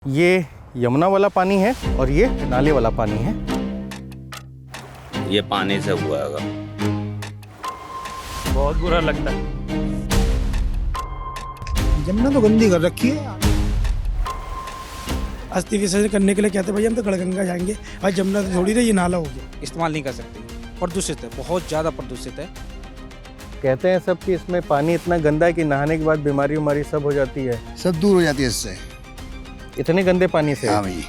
ये यमुना वाला पानी है और ये नाले वाला पानी है। ये पानी से हुआ होगा। बहुत बुरा लगता है। यमुना तो गंदी कर रखी है। अस्थि विसर्जन करने के लिए कहते भाई हम तो गढ़गंगा जाएंगे, भाई यमुना तो थोड़ी रही, ये नाला हो गया। इस्तेमाल नहीं कर सकते, प्रदूषित है, बहुत ज़्यादा प्रदूषित है। कहते हैं सब कि इसमें पानी इतना गंदा है कि नहाने के बाद बीमारी उमारी सब हो जाती है। सब दूर हो जाती है इससे। इतने गंदे पानी से? हाँ भाई।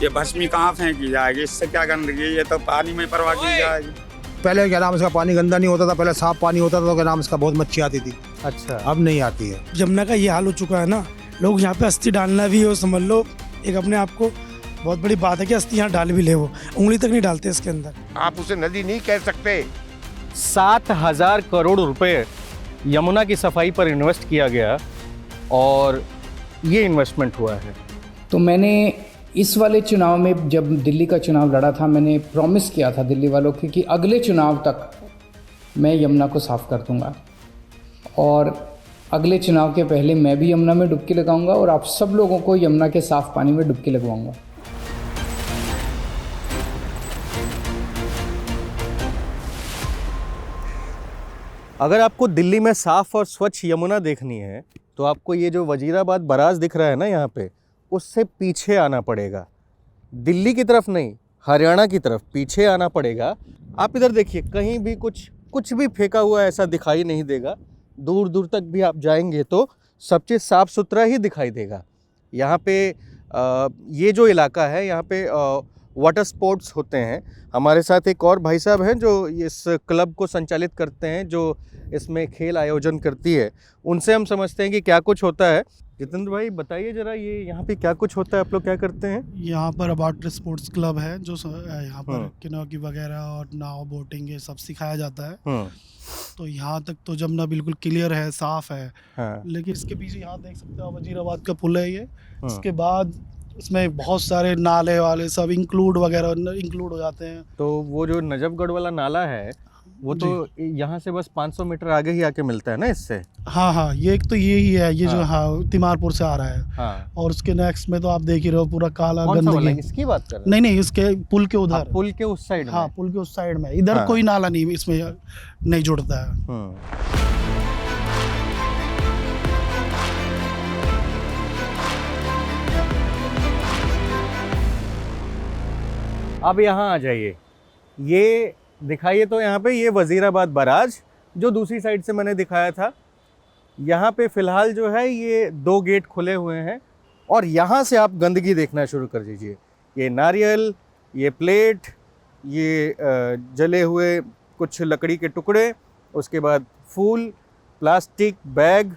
ये भस्मी कहाँ फेंकी जाएगी, इससे क्या गंदगी, ये तो पानी में परवाह की जाएगी। पहले क्या नाम इसका पानी गंदा नहीं होता था, पहले साफ पानी होता था तो क्या नाम इसका बहुत मच्छी आती थी। अच्छा, अब नहीं आती है। यमुना का ये हाल हो चुका है ना, लोग यहाँ पे अस्थि डालना भी हो समझ लो एक अपने आप को बहुत बड़ी बात है कि अस्थि यहाँ डाल भी ले, वो उंगली तक नहीं डालते इसके अंदर। आप उसे नदी नहीं कह सकते। 7,000 करोड़ रुपए यमुना की सफाई पर इन्वेस्ट किया गया और ये इन्वेस्टमेंट हुआ है। तो मैंने इस वाले चुनाव में जब दिल्ली का चुनाव लड़ा था, मैंने प्रॉमिस किया था दिल्ली वालों को कि अगले चुनाव तक मैं यमुना को साफ़ कर दूंगा और अगले चुनाव के पहले मैं भी यमुना में डुबकी लगाऊंगा और आप सब लोगों को यमुना के साफ़ पानी में डुबकी लगवाऊंगा। अगर आपको दिल्ली में साफ और स्वच्छ यमुना देखनी है तो आपको ये जो वजीराबाद बराज दिख रहा है ना यहाँ पे, उससे पीछे आना पड़ेगा। दिल्ली की तरफ नहीं, हरियाणा की तरफ पीछे आना पड़ेगा। आप इधर देखिए, कहीं भी कुछ भी फेंका हुआ ऐसा दिखाई नहीं देगा। दूर दूर तक भी आप जाएंगे तो सब चीज़ साफ़ सुथरा ही दिखाई देगा। यहाँ पे ये जो इलाका है, यहाँ पे वाटर स्पोर्ट्स होते हैं। हमारे साथ एक और भाई साहब हैं जो इस क्लब को संचालित करते हैं, जो इसमें खेल आयोजन करती है। उनसे हम समझते हैं कि क्या कुछ होता है। जितेंद्र भाई बताइए ज़रा, ये यहाँ पे क्या कुछ होता है, आप लोग क्या करते हैं? यहाँ पर वाटर स्पोर्ट्स क्लब है जो यहाँ पर किनोकी वगैरह और नाव बोटिंग ये सब सिखाया जाता है। तो यहाँ तक तो जमुना बिल्कुल क्लियर है, साफ है। हाँ। लेकिन इसके पीछे यहाँ देख सकते हो वजीराबाद का पुल है ये। इसके बाद इसमें बहुत सारे नाले वाले सब इंक्लूड हो जाते हैं। तो वो जो नजफगढ़ वाला नाला है वो तो यहाँ से बस 500 मीटर आगे ही आके मिलता है ना इससे? हाँ, ये एक तो यही है, ये हाँ। जो तिमारपुर से आ रहा है। हाँ। और उसके नेक्स्ट में तो आप देख ही रहे हो पूरा काला कौन सा वाला? गंदगी। इसकी बात कर रहे हैं? नहीं, इसके पुल के उधर। पुल के उस साइड हाँ, में? पुल के उस साइड में। इधर हाँ। कोई नाला नहीं इसमें नहीं जुड़ता है। अब यहाँ आ जाइए, ये दिखाइए तो यहाँ पे ये वजीराबाद बराज जो दूसरी साइड से मैंने दिखाया था। यहाँ पे फ़िलहाल जो है ये 2 गेट खुले हुए हैं और यहाँ से आप गंदगी देखना शुरू कर दीजिए। ये नारियल, ये प्लेट, ये जले हुए कुछ लकड़ी के टुकड़े, उसके बाद फूल, प्लास्टिक बैग,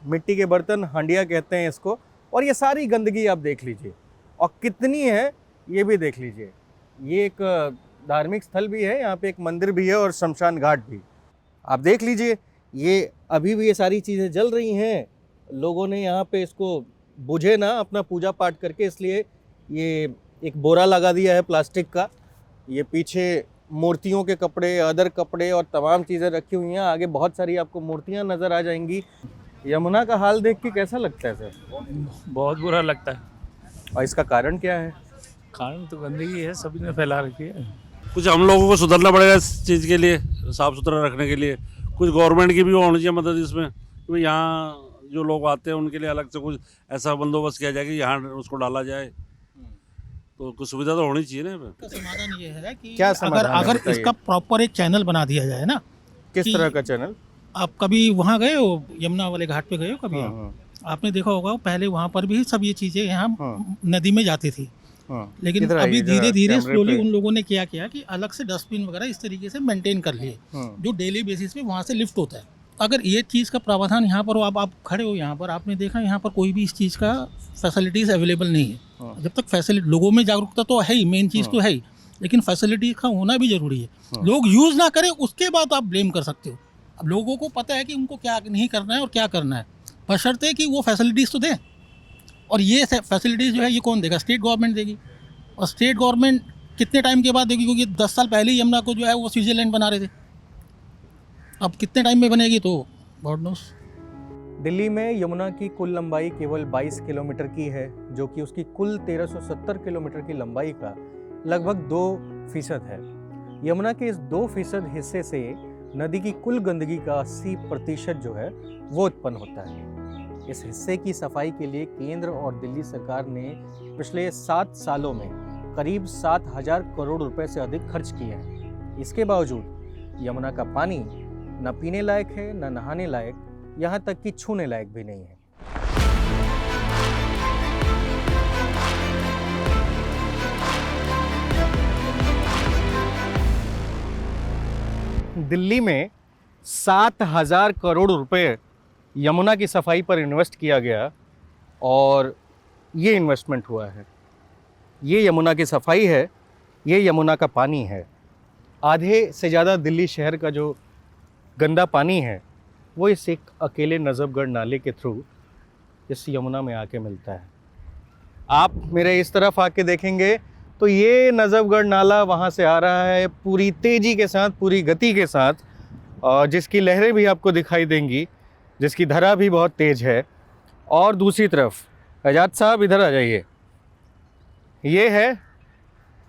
मिट्टी के बर्तन, हांडिया कहते हैं इसको, और ये सारी गंदगी आप देख लीजिए। और कितनी है ये भी देख लीजिए। ये एक धार्मिक स्थल भी है, यहाँ पे एक मंदिर भी है और शमशान घाट भी। आप देख लीजिए, ये अभी भी ये सारी चीज़ें जल रही हैं। लोगों ने यहाँ पे इसको बुझे ना अपना पूजा पाठ करके, इसलिए ये एक बोरा लगा दिया है प्लास्टिक का। ये पीछे मूर्तियों के कपड़े, अदर कपड़े और तमाम चीज़ें रखी हुई हैं। आगे बहुत सारी आपको मूर्तियाँ नज़र आ जाएंगी। यमुना का हाल देख के कैसा लगता है सर? बहुत बुरा लगता है। और इसका कारण क्या है? कारण तो गंदगी है, सभी ने फैला रखी है। कुछ हम लोगों को सुधरना पड़ेगा इस चीज़ के लिए, साफ़ सुथरा रखने के लिए। कुछ गवर्नमेंट की भी होनी चाहिए मदद इसमें, क्योंकि यहाँ जो लोग आते हैं उनके लिए अलग से कुछ ऐसा बंदोबस्त किया जाए कि यहाँ उसको डाला जाए। तो कुछ सुविधा तो होनी चाहिए ना। समाधान ये है कि क्या समाधान है, अगर बताइए। इसका प्रॉपर एक चैनल बना दिया जाए ना। किस तरह का चैनल? आप कभी वहाँ गए हो, यमुना वाले घाट पे गए हो कभी? आपने देखा होगा पहले वहाँ पर भी सब ये चीज़ें यहाँ नदी में जाती थी। लेकिन अभी धीरे धीरे स्लोली उन लोगों ने क्या किया कि अलग से डस्टबिन वगैरह इस तरीके से मेंटेन कर लिए, जो डेली बेसिस पे वहाँ से लिफ्ट होता है। अगर ये चीज़ का प्रावधान यहाँ पर हो, आप खड़े हो यहाँ पर, आपने देखा यहाँ पर कोई भी इस चीज़ का फैसिलिटीज़ अवेलेबल नहीं है। जब तक फैसिलिटी, लोगों में जागरूकता तो है ही, मेन चीज़ तो है ही, लेकिन फैसिलिटी का होना भी ज़रूरी है। लोग यूज़ ना करें उसके बाद आप ब्लेम कर सकते हो। अब लोगों को पता है कि उनको क्या नहीं करना है और क्या करना है, बशर्ते कि वो फैसिलिटीज़ तो दें। और ये फैसिलिटीज़ जो है ये कौन देगा? स्टेट गवर्नमेंट देगी। और स्टेट गवर्नमेंट कितने टाइम के बाद देगी? क्योंकि 10 साल पहले ही यमुना को जो है वो स्विट्जरलैंड बना रहे थे। अब कितने टाइम में बनेगी तो गॉड नोस। दिल्ली में यमुना की कुल लंबाई केवल 22 किलोमीटर की है, जो कि उसकी कुल 1370 किलोमीटर की लंबाई का लगभग 2% है। यमुना के इस 2% हिस्से से नदी की कुल गंदगी का 80% जो है वो उत्पन्न होता है। इस हिस्से की सफाई के लिए केंद्र और दिल्ली सरकार ने पिछले 7 सालों में करीब 7,000 करोड़ रुपए से अधिक खर्च किए हैं। इसके बावजूद यमुना का पानी न पीने लायक है, न नहाने लायक, यहाँ तक कि छूने लायक भी नहीं है। दिल्ली में 7,000 करोड़ रुपए यमुना की सफाई पर इन्वेस्ट किया गया और ये इन्वेस्टमेंट हुआ है। ये यमुना की सफाई है, ये यमुना का पानी है। आधे से ज़्यादा दिल्ली शहर का जो गंदा पानी है वो इस एक अकेले नजफगढ़ नाले के थ्रू इस यमुना में आके मिलता है। आप मेरे इस तरफ आके देखेंगे तो ये नजफगढ़ नाला वहाँ से आ रहा है पूरी तेज़ी के साथ, पूरी गति के साथ, और जिसकी लहरें भी आपको दिखाई देंगी, जिसकी धारा भी बहुत तेज़ है। और दूसरी तरफ आज़ाद साहब इधर आ जाइए, ये है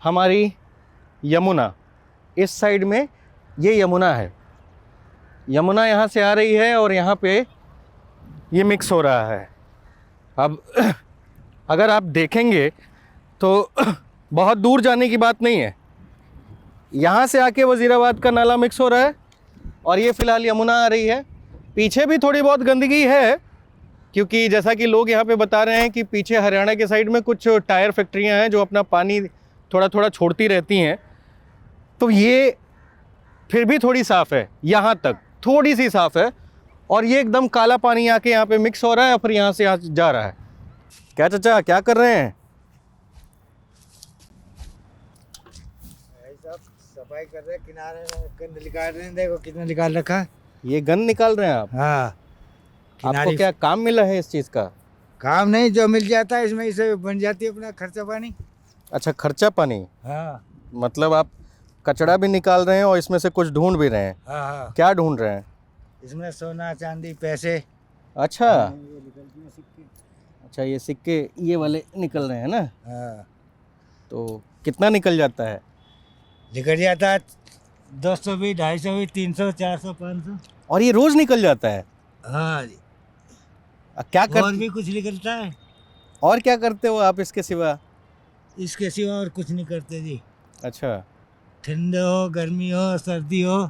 हमारी यमुना। इस साइड में ये यमुना है, यमुना यहाँ से आ रही है और यहाँ पे ये मिक्स हो रहा है। अब अगर आप देखेंगे तो बहुत दूर जाने की बात नहीं है, यहाँ से आके वज़ीराबाद का नाला मिक्स हो रहा है और ये फ़िलहाल यमुना आ रही है। पीछे भी थोड़ी बहुत गंदगी है, क्योंकि जैसा कि लोग यहाँ पे बता रहे हैं कि पीछे हरियाणा के साइड में कुछ टायर फैक्ट्रियाँ हैं जो अपना पानी थोड़ा थोड़ा छोड़ती रहती हैं, तो ये फिर भी थोड़ी साफ़ है, यहाँ तक थोड़ी सी साफ़ है। और ये एकदम काला पानी आके यहाँ पे मिक्स हो रहा है और फिर यहाँ से यहाँ जा रहा है। क्या चाचा, क्या कर रहे हैं? सफाई कर रहे हैं, किनारे गंद निकाल रहे हैं। देखो कितना निकाल रखा है। ये गंद निकाल रहे हैं आप? हाँ। आपको क्या काम मिला है इस चीज़ का? काम नहीं, जो मिल जाता है इसमें इसे बन जाती है अपना खर्चा पानी। अच्छा, खर्चा पानी। हाँ। मतलब आप कचरा भी निकाल रहे हैं और इसमें से कुछ ढूंढ भी रहे हैं। हाँ हाँ। क्या ढूंढ रहे हैं? इसमें सोना चांदी पैसे। अच्छा, अच्छा, ये सिक्के ये वाले निकल रहे हैं ना? हाँ। तो कितना निकल जाता है? निकल जाता है 200 भी, 250 भी, 300, 400, 500। और ये रोज निकल जाता है? हाँ जी। क्या और भी कुछ निकलता है। और क्या करते हो आप इसके सिवा? इसके सिवा और कुछ नहीं करते जी। अच्छा। ठंड हो, गर्मी हो, सर्दी हो,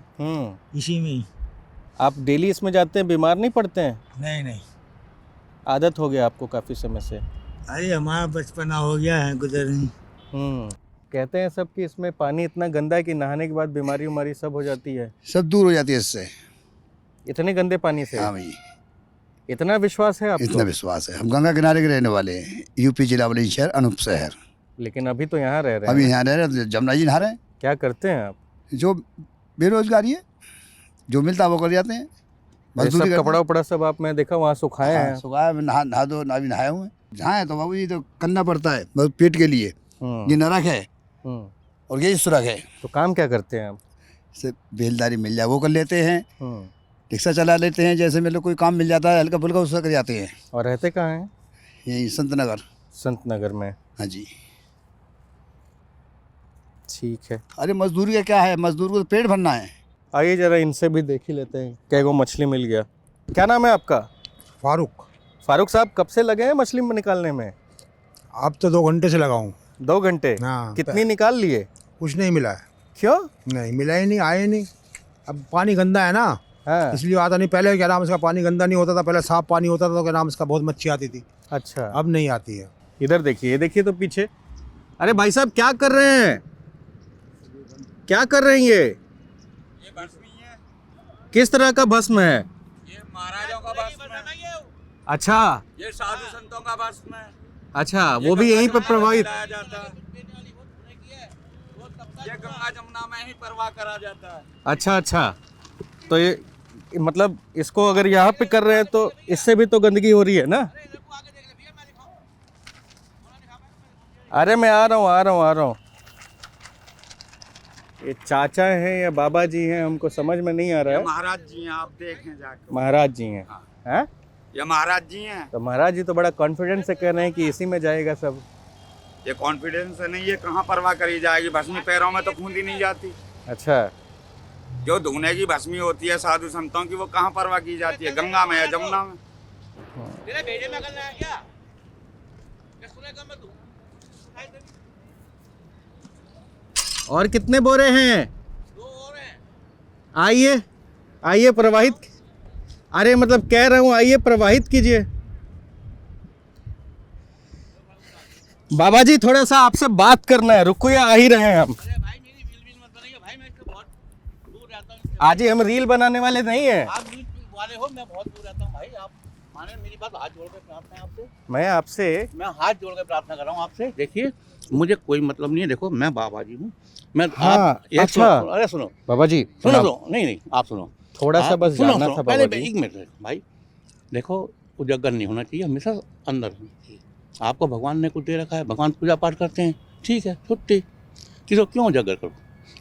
इसी में ही। आप डेली इसमें जाते हैं, बीमार नहीं पड़ते हैं? नहीं नहीं, आदत हो गया आपको काफ़ी समय से? अरे हमारा बचपना हो गया है गुजर। कहते हैं सब कि इसमें पानी इतना गंदा है कि नहाने के बाद बीमारी उमारी सब हो जाती है। सब दूर हो जाती है इससे, इतने गंदे पानी से? हाँ भाई। इतना विश्वास है आपको? इतना विश्वास है। हम गंगा किनारे के रहने वाले हैं, यूपी जिला वाले शहर अनूप शहर। लेकिन अभी तो यहाँ रह रहे हैं। अभी यहाँ रह रहे हैं, जमुना जी नहा रहे हैं। क्या करते हैं आप? जो बेरोजगारी है, जो मिलता है वो कर जाते हैं। सब कपड़ा उपड़ा सब आप, मैं देखा वहाँ सुखाए हैं। सुखाया, नहा दो, ना भी नहाए हुए हैं। जहाँ है तो बाबू जी तो करना पड़ता है, बस पेट के लिए। ये नरक है और ये सुरख है। तो काम क्या करते हैं आप? से बेलदारी मिल जाए वो कर लेते हैं, रिक्शा चला लेते हैं, जैसे मतलब कोई काम मिल जाता है हल्का फुल्का उसका कर जाते हैं। और रहते कहाँ हैं? यही संत नगर। संत नगर में? हाँ जी। ठीक है। अरे मजदूरी का क्या है, मजदूर को तो पेट भरना है। आइए जरा इनसे भी देख ही लेते हैं। क्या गो मछली मिल गया। क्या नाम है आपका? फारूक। फारूक साहब, कब से लगे हैं मछली निकालने में? अब तो 2 घंटे से लगा हूँ। 2 घंटे? हाँ। कितनी निकाल लिए? कुछ नहीं मिला है। क्यों? नहीं मिला ही नहीं, आए नहीं। अब पानी गंदा है ना। हाँ। इसलिए आता नहीं। पहले क्या नाम इसका पानी गंदा नहीं होता था, पहले साफ पानी होता था तो क्या नाम इसका बहुत मच्छी आती थी। अच्छा। अब नहीं आती है। इधर देखिए, देखिए तो पीछे। अरे भाई साहब, क्या कर रहे हैं? क्या कर रहे हैं ये भस्म ही है। किस तरह का भस्म है? ये महाराजों का भस्म है। अच्छा। ये साधु संतों का भस्म है। अच्छा, वो भी यहीं पे प्रभावित? ये गंगा जमुना में ही परवाह करा जाता है। अच्छा अच्छा, तो ये मतलब इसको अगर यहाँ पे कर रहे हैं तो इससे भी तो गंदगी हो रही है ना? अरे मैं आ रहा हूँ। ये चाचा हैं या बाबा जी हैं, हमको समझ में नहीं आ रहा है। महाराज जी हैं, आप देखें जाकर। महाराज जी हैं? हैं? ये महाराज जी हैं। तो महाराज जी तो बड़ा कॉन्फिडेंस से कह रहे हैं कि इसी में जाएगा सब। ये कॉन्फिडेंस नहीं है, कहाँ परवाह करी जाएगी, भस्मी पैरों में तो खूंदी नहीं जाती। अच्छा, जो धोने की भस्मी होती है साधु संतों की, वो कहाँ परवाह की जाती है, गंगा में है, जमुना में। और कितने बोरे हैं? आइए आइए प्रवाहित, अरे मतलब कह रहा हूं आइए प्रवाहित कीजिए। बाबा जी थोड़ा सा आपसे बात करना है, रुको या आ ही रहे हैं हम। आज ही हम रील बनाने वाले नहीं है। आप रील वाले हो, मैं बहुत दूर रहता हूँ भाई। आप माने मेरी बात, हाथ जोड़ के प्रार्थना है आपसे। मैं हाथ जोड़ के प्रार्थना कर रहा हूँ आपसे। देखिए मुझे कोई मतलब नहीं है, देखो मैं बाबा जी हूँ। मैं हाँ, अच्छा अरे सुनो बाबा जी, सुनो नहीं आप सुनो थोड़ा सा बस जानना था बाबा पहले जी। एक मिनट भाई, देखो उजागर नहीं होना चाहिए, हमेशा अंदर होना चाहिए। आपको भगवान ने कुछ दे रखा है, भगवान पूजा पाठ करते हैं, ठीक है, छुट्टी किसी क्यों उजागर करो।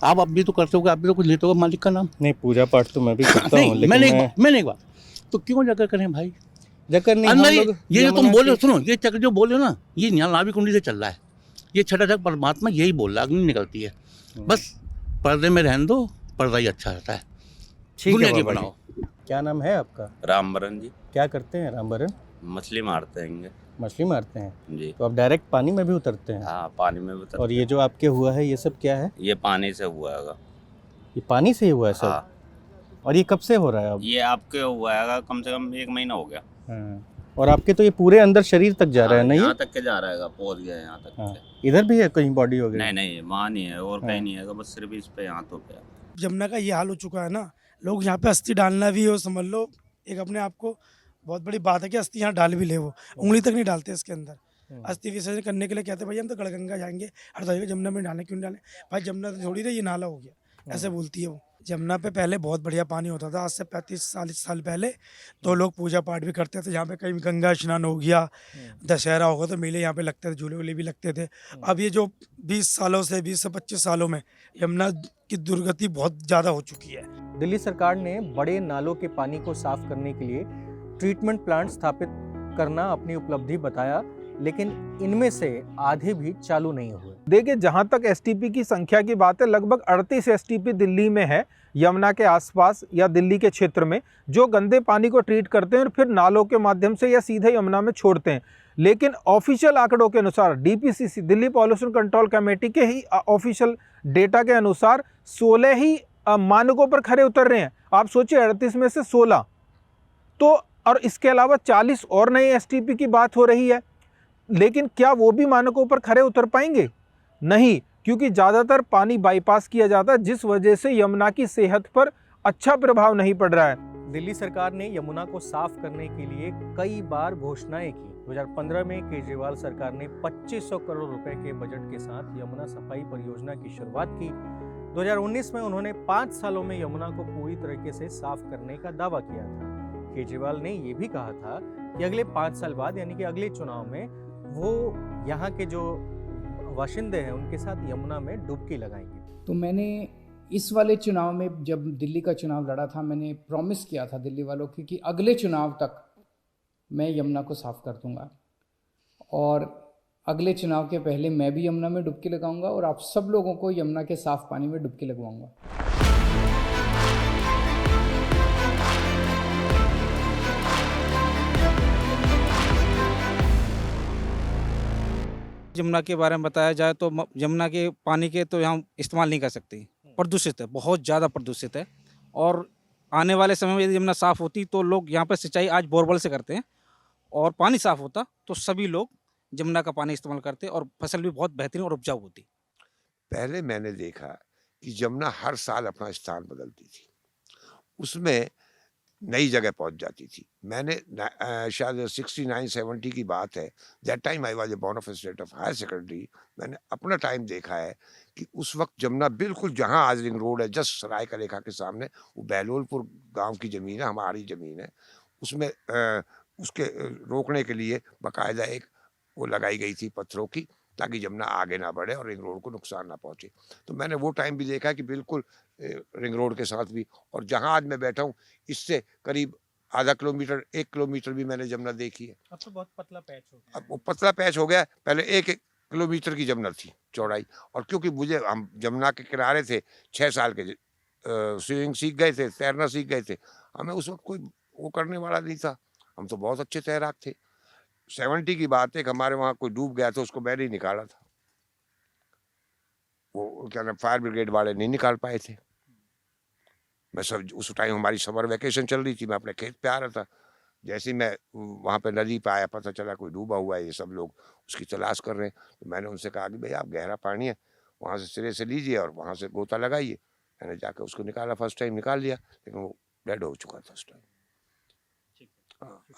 आप अब भी तो करते हो, आप भी तो कुछ लेते हो मालिक का नाम। नहीं पूजा पाठ तो मैं भी करता हूँ, लेकिन मैंने एक बात, तो क्यों उजागर करें भाई? जकर नहीं अंदर हम लोग ये जो तुम बोले, सुनो ये चक्र जो बोले ना, ये यहाँ नाभि कुंडली से चल रहा है। ये छठा जग परमात्मा यही बोल रहा है, अग्नि निकलती है। बस पर्दे में रहने दो, पर्दा ही अच्छा रहता है। ठीक है की बाबा बनाओ। जी। क्या नाम है आपका? रामबरन जी। क्या करते हैं रामबरन? मछली मारते हैं। मछली मारते हैं जी। तो आप डायरेक्ट पानी में भी उतरते हैं? हाँ पानी में भी उतरते और ये जो आपके हुआ है ये सब क्या है? ये पानी से हुआ है। ये पानी से ही हुआ है सब? हाँ। और ये कब से हो रहा है अब? ये आपके हुआ है कम से कम 1 महीना हो गया। हाँ। और आपके तो ये पूरे अंदर शरीर तक जा रहा है, नहीं? यहाँ तक के जा रहा है, पहुंच गया यहाँ तक। हाँ। इधर भी है कहीं बॉडी हो गई? नहीं वहाँ नहीं है, और कहीं नहीं है, बस सिर्फ इस पे यहाँ तो पे। जमुना का ये हाल हो चुका है ना, लोग यहाँ पे अस्थि डालना भी हो, समझ लो एक अपने आप को बहुत बड़ी बात है कि अस्थि यहाँ डाल भी ले, वो उंगली तक नहीं डालते इसके अंदर। अस्थि विसर्जन करने के लिए कहते भाई हम तो गढ़गंगा जाएंगे, हर जगह जमुना में डालें, क्यों डालें भाई? जमुना तो छोड़ी ना, ये नाला हो गया, ऐसे बोलती है वो। जमुना पे पहले बहुत बढ़िया पानी होता था, आज से 35-40 साल पहले। तो लोग पूजा पाठ भी करते थे यहाँ पे, कहीं गंगा स्नान हो गया, दशहरा होगा तो मेले यहाँ पे लगते थे, झूले वूले भी लगते थे। अब ये जो 20 सालों से 20 से 25 सालों में यमुना की दुर्गति बहुत ज़्यादा हो चुकी है। दिल्ली सरकार ने बड़े नालों के पानी को साफ करने के लिए ट्रीटमेंट प्लांट स्थापित करना अपनी उपलब्धि बताया, लेकिन इनमें से आधे भी चालू नहीं हुए। देखिए जहां तक एसटीपी की संख्या की बात है, लगभग 38 एसटीपी दिल्ली में है, यमुना के आसपास या दिल्ली के क्षेत्र में, जो गंदे पानी को ट्रीट करते हैं और फिर नालों के माध्यम से या सीधे यमुना में छोड़ते हैं। लेकिन ऑफिशियल आंकड़ों के अनुसार, DPCC Delhi pollution control committee के ही ऑफिशियल डेटा के अनुसार 16 ही मानकों पर खरे उतर रहे हैं। आप सोचिए 38 में से 16, तो और इसके अलावा 40 और नए एसटीपी की बात हो रही है। लेकिन क्या वो भी मानकों पर खरे उतर पाएंगे? नहीं, क्योंकि ज़्यादातर पानी बाईपास किया जाता है, जिस वजह से यमुना की सेहत पर अच्छा प्रभाव नहीं पड़ रहा है। दिल्ली सरकार ने यमुना को साफ करने के लिए कई बार घोषणाएं की। 2015 में केजरीवाल सरकार ने 2500 करोड़ रुपए के बजट के साथ यमुना सफाई परियोजना की शुरुआत की। 2019 में उन्होंने 5 सालों में यमुना को पूरी तरीके से साफ करने का दावा किया था। केजरीवाल ने यह भी कहा था कि अगले 5 साल बाद, यानी कि अगले चुनाव में, वो यहाँ के जो बाशिंदे हैं उनके साथ यमुना में डुबकी लगाएंगे। तो मैंने इस वाले चुनाव में, जब दिल्ली का चुनाव लड़ा था, मैंने प्रॉमिस किया था दिल्ली वालों की कि अगले चुनाव तक मैं यमुना को साफ कर दूंगा, और अगले चुनाव के पहले मैं भी यमुना में डुबकी लगाऊंगा और आप सब लोगों को यमुना के साफ पानी में डुबकी लगवाऊंगा। यमुना के बारे में बताया जाए तो यमुना के पानी के तो यहाँ इस्तेमाल नहीं कर सकते, प्रदूषित है, बहुत ज़्यादा प्रदूषित है। और आने वाले समय में यदि यमुना साफ़ होती तो लोग यहाँ पर सिंचाई आज बोरवेल से करते हैं, और पानी साफ़ होता तो सभी लोग यमुना का पानी इस्तेमाल करते और फसल भी बहुत बेहतरीन और उपजाऊ होती। पहले मैंने देखा कि यमुना हर साल अपना स्थान बदलती थी, उसमें नई जगह पहुंच जाती थी। मैंने शायद 69-70 की बात है, that time I was a born of state of higher secondary. मैंने अपना टाइम देखा है कि उस वक्त यमुना बिल्कुल जहां आज रिंग रोड है, जस्ट सराय का रेखा के सामने, वो बहलोलपुर गांव की ज़मीन है, हमारी ज़मीन है। उसमें उसके रोकने के लिए बाकायदा एक वो लगाई गई थी पत्थरों की, ताकि यमुना आगे ना बढ़े और रिंग रोड को नुकसान ना पहुंचे। तो मैंने वो टाइम भी देखा कि बिल्कुल रिंग रोड के साथ भी, और जहां आज मैं बैठा हूं इससे करीब आधा किलोमीटर 1 किलोमीटर भी मैंने जमुना देखी है। अब तो बहुत पतला पैच हो गया। अब वो पतला पैच हो गया, पहले 1 किलोमीटर की जमुना थी चौड़ाई। और क्योंकि मुझे हम जमुना के किनारे थे, 6 साल के स्विमिंग सीख गए थे, तैरना सीख गए थे। हमें उस वक्त कोई वो करने वाला नहीं था, हम तो बहुत अच्छे तैराक थे। 70 की बात है कि हमारे वहाँ कोई डूब गया था, उसको मैंने ही निकाला था। वो क्या नाम, फायर ब्रिगेड वाले नहीं निकाल पाए थे। मैं सब उस टाइम हमारी समर वैकेशन चल रही थी, मैं अपने खेत पे आ रहा था। जैसे ही मैं वहाँ पे नदी पे आया, पता चला कोई डूबा हुआ है, ये सब लोग उसकी तलाश कर रहे हैं। तो मैंने उनसे कहा कि भाई आप गहरा पानी है, वहाँ से सिरे से लीजिए और वहाँ से गोता लगाइए। मैंने जाकर उसको निकाला, फर्स्ट टाइम निकाल लिया, लेकिन वो डेड हो चुका था उस टाइम।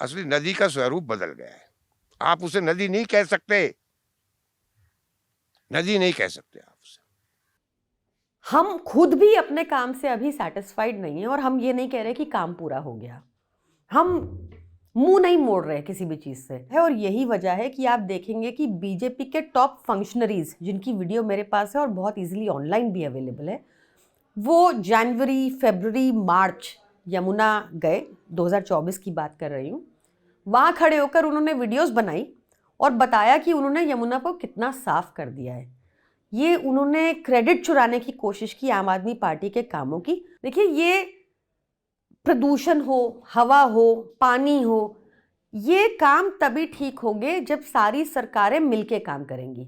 असली नदी का स्वरूप बदल गया है। आप उसे नदी नहीं कह सकते, नदी नहीं कह सकते आप उसे। हम खुद भी अपने काम से अभी सेटिस्फाइड नहीं है और हम ये नहीं कह रहे कि काम पूरा हो गया। हम मुंह नहीं मोड़ रहे किसी भी चीज़ से है। और यही वजह है कि आप देखेंगे कि बीजेपी के टॉप फंक्शनरीज, जिनकी वीडियो मेरे पास है और बहुत इजीली ऑनलाइन भी अवेलेबल है, वो जनवरी, फरवरी, मार्च यमुना गए, 2024 की बात कर रही हूँ। वहाँ खड़े होकर उन्होंने वीडियोस बनाई और बताया कि उन्होंने यमुना को कितना साफ कर दिया है। ये उन्होंने क्रेडिट चुराने की कोशिश की आम आदमी पार्टी के कामों की। देखिए, ये प्रदूषण हो, हवा हो, पानी हो, ये काम तभी ठीक होंगे जब सारी सरकारें मिलके काम करेंगी।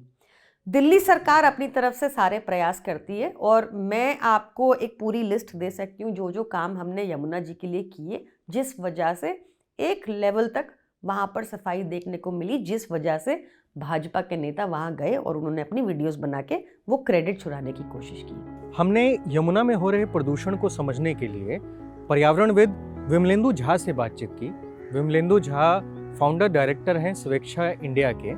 दिल्ली सरकार अपनी तरफ से सारे प्रयास करती है और मैं आपको एक पूरी लिस्ट दे सकती हूँ जो जो काम हमने यमुना जी के लिए किए, जिस वजह से एक लेवल तक वहाँ पर सफाई देखने को मिली, जिस वजह से भाजपा के नेता वहाँ गए और उन्होंने अपनी वीडियोस बना के वो क्रेडिट चुराने की कोशिश की। हमने यमुना में हो रहे प्रदूषण को समझने के लिए पर्यावरणविद विमलेंदु झा से बातचीत की। विमलेंदु झा फाउंडर डायरेक्टर हैं स्वेच्छा इंडिया के,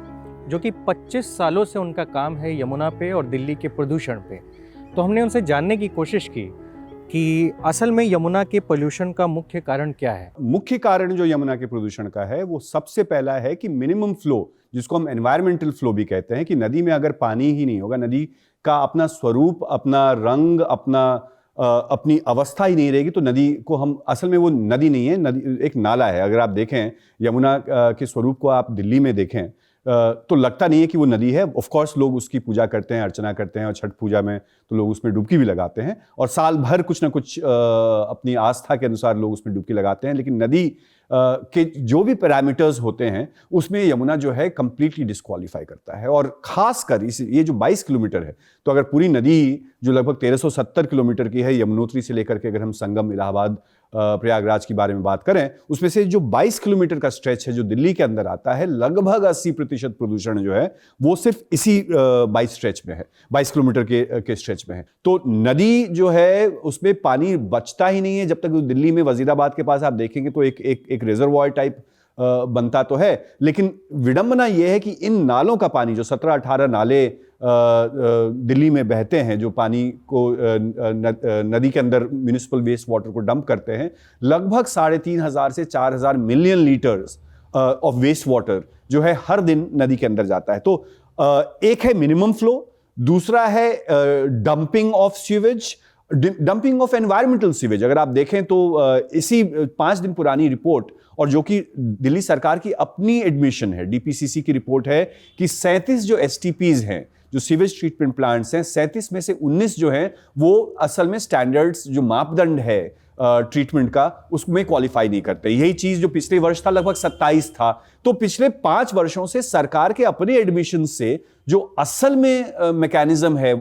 जो कि 25 सालों से उनका काम है यमुना पे और दिल्ली के प्रदूषण पे। तो हमने उनसे जानने की कोशिश की कि असल में यमुना के पोल्यूशन का मुख्य कारण क्या है। मुख्य कारण जो यमुना के प्रदूषण का है वो सबसे पहला है कि मिनिमम फ्लो, जिसको हम एनवायरमेंटल फ्लो भी कहते हैं, कि नदी में अगर पानी ही नहीं होगा, नदी का अपना स्वरूप, अपना रंग, अपनी अवस्था ही नहीं रहेगी, तो नदी को हम, असल में वो नदी नहीं है, नदी एक नाला है। अगर आप देखें यमुना के स्वरूप को, आप दिल्ली में देखें तो लगता नहीं है कि वो नदी है। ऑफ कोर्स लोग उसकी पूजा करते हैं, अर्चना करते हैं, और छठ पूजा में तो लोग उसमें डुबकी भी लगाते हैं, और साल भर कुछ ना कुछ अपनी आस्था के अनुसार लोग उसमें डुबकी लगाते हैं। लेकिन नदी के जो भी पैरामीटर्स होते हैं उसमें यमुना जो है कंप्लीटली डिस्क्वालीफाई करता है। और खासकर ये जो 22 किलोमीटर है, तो अगर पूरी नदी जो लगभग 1370 किलोमीटर की है, यमुनोत्री से लेकर के अगर हम संगम, इलाहाबाद, प्रयागराज के बारे में बात करें, उसमें से जो 22 किलोमीटर का स्ट्रेच है जो दिल्ली के अंदर आता है, लगभग 80% प्रदूषण जो है वो सिर्फ इसी 22 स्ट्रेच में है, 22 किलोमीटर के स्ट्रेच में है। तो नदी जो है उसमें पानी बचता ही नहीं है। जब तक दिल्ली में वजीराबाद के पास आप देखेंगे तो एक रिजर्वॉयर टाइप बनता तो है, लेकिन विडंबना यह है कि इन नालों का पानी, जो 17-18 नाले दिल्ली में बहते हैं, जो पानी को नदी के अंदर म्यूनिसिपल वेस्ट वाटर को डंप करते हैं, लगभग 3500 से 4000 million litres of waste water जो है हर दिन नदी के अंदर जाता है। तो एक है मिनिमम फ्लो, दूसरा है dumping of sewage, dumping of environmental sewage. अगर आप देखें तो इसी 5 दिन पुरानी रिपोर्ट, और जो कि दिल्ली सरकार की अपनी एडमिशन है, डीपीसीसी की रिपोर्ट है, कि 37 जो एसटीपीज हैं, जो सीवेज ट्रीटमेंट प्लांट्स हैं, 37 में से 19 जो हैं वो असल में स्टैंडर्ड्स, जो मापदंड है ट्रीटमेंट का, उसमें क्वालिफाई नहीं करते। यही चीज जो पिछले वर्ष था लगभग 27 था। तो पिछले 5 वर्षों से सरकार के अपने एडमिशन से जो असल में मैकेनिज्म है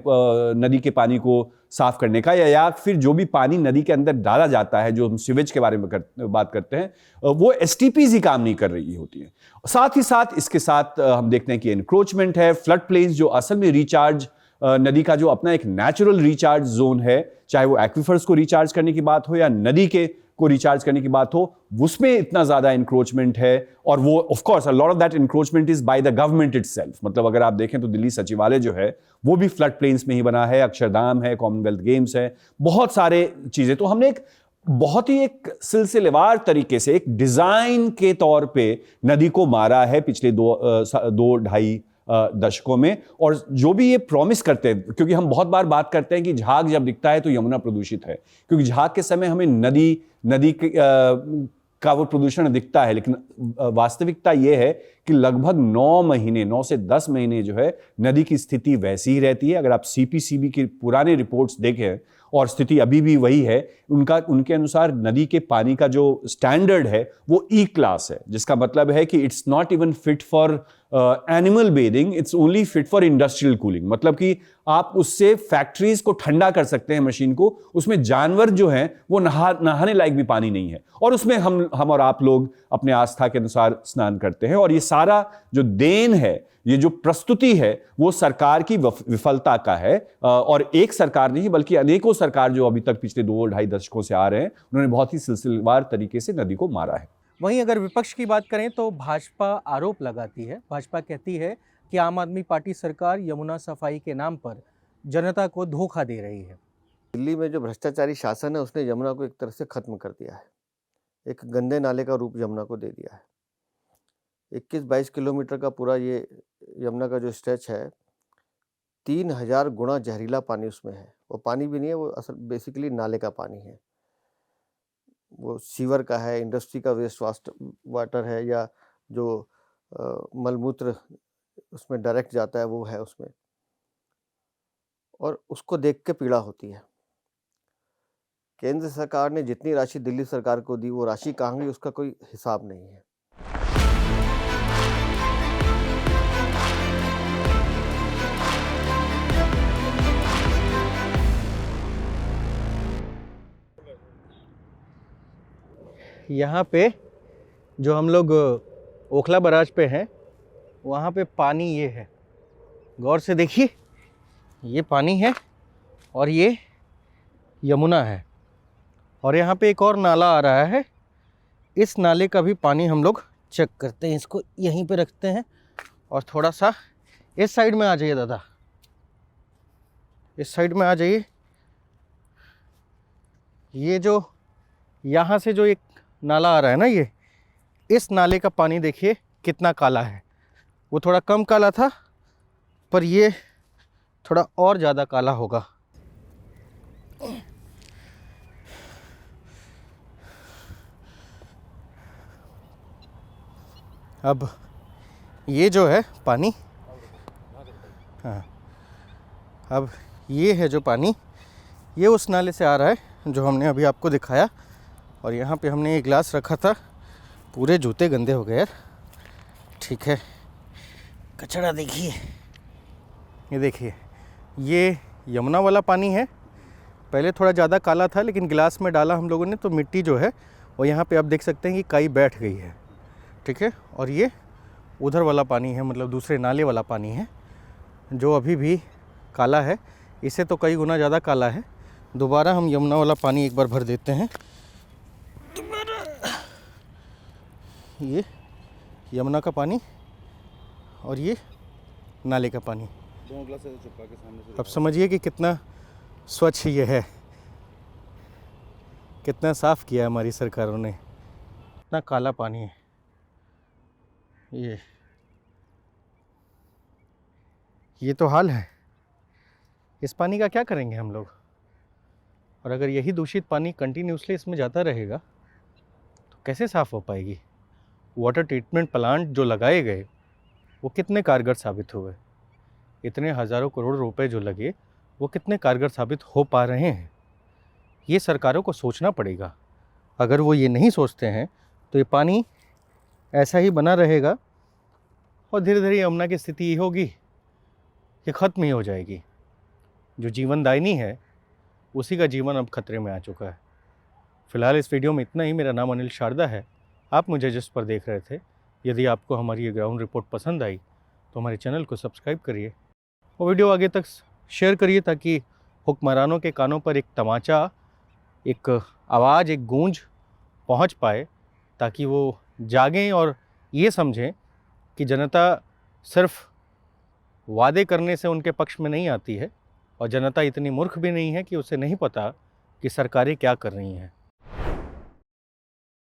नदी के पानी को साफ करने का, या फिर जो भी पानी नदी के अंदर डाला जाता है, जो हम सीवेज के बारे में बात करते हैं, वो एसटीपीज ही काम नहीं कर रही होती है। साथ ही साथ इसके साथ हम देखते हैं कि एनक्रोचमेंट है, फ्लड प्लेन्स, जो असल में रिचार्ज नदी का जो अपना एक नेचुरल रिचार्ज जोन है, चाहे वो एक्विफर्स को रिचार्ज करने की बात हो या नदी के को रिचार्ज करने की बात हो, उसमें इतना ज्यादा इंक्रोचमेंट है। और वो of course a lot of that encroachment is by the government itself. मतलब अगर आप देखें तो दिल्ली सचिवालय जो है वो भी फ्लड प्लेन्स में ही बना है, अक्षरधाम है, कॉमनवेल्थ गेम्स है, बहुत सारे चीजें। तो हमने एक बहुत ही एक सिलसिलेवार तरीके से एक डिजाइन के तौर पे नदी को मारा है पिछले 2-2.5 दशकों में। और जो भी ये प्रॉमिस करते हैं, क्योंकि हम बहुत बार बात करते हैं कि झाग जब दिखता है तो यमुना प्रदूषित है, क्योंकि झाग के समय हमें नदी का वो प्रदूषण दिखता है, लेकिन वास्तविकता ये है कि लगभग 9 से 10 महीने जो है नदी की स्थिति वैसी ही रहती है। अगर आप सीपीसीबी की पुराने रिपोर्ट्स देखें और स्थिति अभी भी वही है, उनके अनुसार नदी के पानी का जो स्टैंडर्ड है वो ई क्लास है, जिसका मतलब है कि it's not even fit for animal bathing, it's only fit for industrial cooling. मतलब कि आप उससे फैक्ट्रीज को ठंडा कर सकते हैं मशीन को, उसमें जानवर जो हैं वो नहाने लायक भी पानी नहीं है, और उसमें हम और आप लोग अपने आस्था के अनुसार स्नान करते हैं। और ये सारा जो देन है, ये जो प्रस्तुति है, वो सरकार की विफलता का है। और एक सरकार नहीं बल्कि अनेकों सरकार जो अभी तक पिछले 2-2.5 दशकों से आ रहे हैं, उन्होंने बहुत ही सिलसिलेवार तरीके से नदी को मारा है। वहीं अगर विपक्ष की बात करें तो भाजपा आरोप लगाती है, भाजपा कहती है कि आम आदमी पार्टी सरकार यमुना सफाई के नाम पर जनता को धोखा दे रही है। दिल्ली में जो भ्रष्टाचारी शासन है उसने यमुना को एक तरह से खत्म कर दिया है, एक गंदे नाले का रूप यमुना को दे दिया है। 21-22 किलोमीटर का पूरा ये यमुना का जो स्ट्रेच है, 3000 गुना जहरीला पानी उसमें है। वो पानी भी नहीं है, वो असल बेसिकली नाले का पानी है, वो सीवर का है, इंडस्ट्री का वेस्ट वाटर है, या जो मलमूत्र उसमें डायरेक्ट जाता है वो है उसमें, और उसको देख के पीड़ा होती है। केंद्र सरकार ने जितनी राशि दिल्ली सरकार को दी, वो राशि कहाँ गई उसका कोई हिसाब नहीं है। यहाँ पे जो हम लोग ओखला बराज पे हैं, वहाँ पे पानी ये है, गौर से देखिए, ये पानी है और ये यमुना है, और यहाँ पे एक और नाला आ रहा है। इस नाले का भी पानी हम लोग चेक करते हैं, इसको यहीं पे रखते हैं और थोड़ा सा इस साइड में आ जाइए दादा, इस साइड में आ जाइए। ये जो यहाँ से जो एक नाला आ रहा है ना, ये इस नाले का पानी देखिए कितना काला है। वो थोड़ा कम काला था, पर ये थोड़ा और ज़्यादा काला होगा। अब ये जो है पानी, हाँ, अब ये है जो पानी, ये उस नाले से आ रहा है जो हमने अभी आपको दिखाया। और यहाँ पे हमने ये गिलास रखा था, पूरे जूते गंदे हो गए यार। ठीक है, कचरा देखिए, ये देखिए, ये यमुना वाला पानी है। पहले थोड़ा ज़्यादा काला था, लेकिन गिलास में डाला हम लोगों ने तो मिट्टी जो है वो यहाँ पे आप देख सकते हैं कि काई बैठ गई है। ठीक है, और ये उधर वाला पानी है, मतलब दूसरे नाले वाला पानी है जो अभी भी काला है, इससे तो कई गुना ज़्यादा काला है। दोबारा हम यमुना वाला पानी एक बार भर देते हैं। ये यमुना का पानी और ये नाले का पानी, दोनों ग्लास से चिपका के सामने से। अब समझिए कि कितना स्वच्छ ये है, कितना साफ़ किया हमारी सरकारों ने। इतना काला पानी है ये तो हाल है। इस पानी का क्या करेंगे हम लोग? और अगर यही दूषित पानी कंटिन्यूसली इसमें जाता रहेगा तो कैसे साफ़ हो पाएगी? वाटर ट्रीटमेंट प्लांट जो लगाए गए वो कितने कारगर साबित हुए? इतने हज़ारों करोड़ रुपए जो लगे वो कितने कारगर साबित हो पा रहे हैं? ये सरकारों को सोचना पड़ेगा। अगर वो ये नहीं सोचते हैं तो ये पानी ऐसा ही बना रहेगा और धीरे धीरे यमुना की स्थिति ये होगी कि ख़त्म ही हो जाएगी। जो जीवनदायिनी है उसी का जीवन अब खतरे में आ चुका है। फ़िलहाल इस वीडियो में इतना ही। मेरा नाम अनिल शारदा है, आप मुझे जिस पर देख रहे थे। यदि आपको हमारी ये ग्राउंड रिपोर्ट पसंद आई तो हमारे चैनल को सब्सक्राइब करिए और वीडियो आगे तक शेयर करिए, ताकि हुक्मरानों के कानों पर एक तमाचा, एक आवाज़, एक गूंज पहुंच पाए, ताकि वो जागें और ये समझें कि जनता सिर्फ वादे करने से उनके पक्ष में नहीं आती है, और जनता इतनी मूर्ख भी नहीं है कि उसे नहीं पता कि सरकारें क्या कर रही हैं।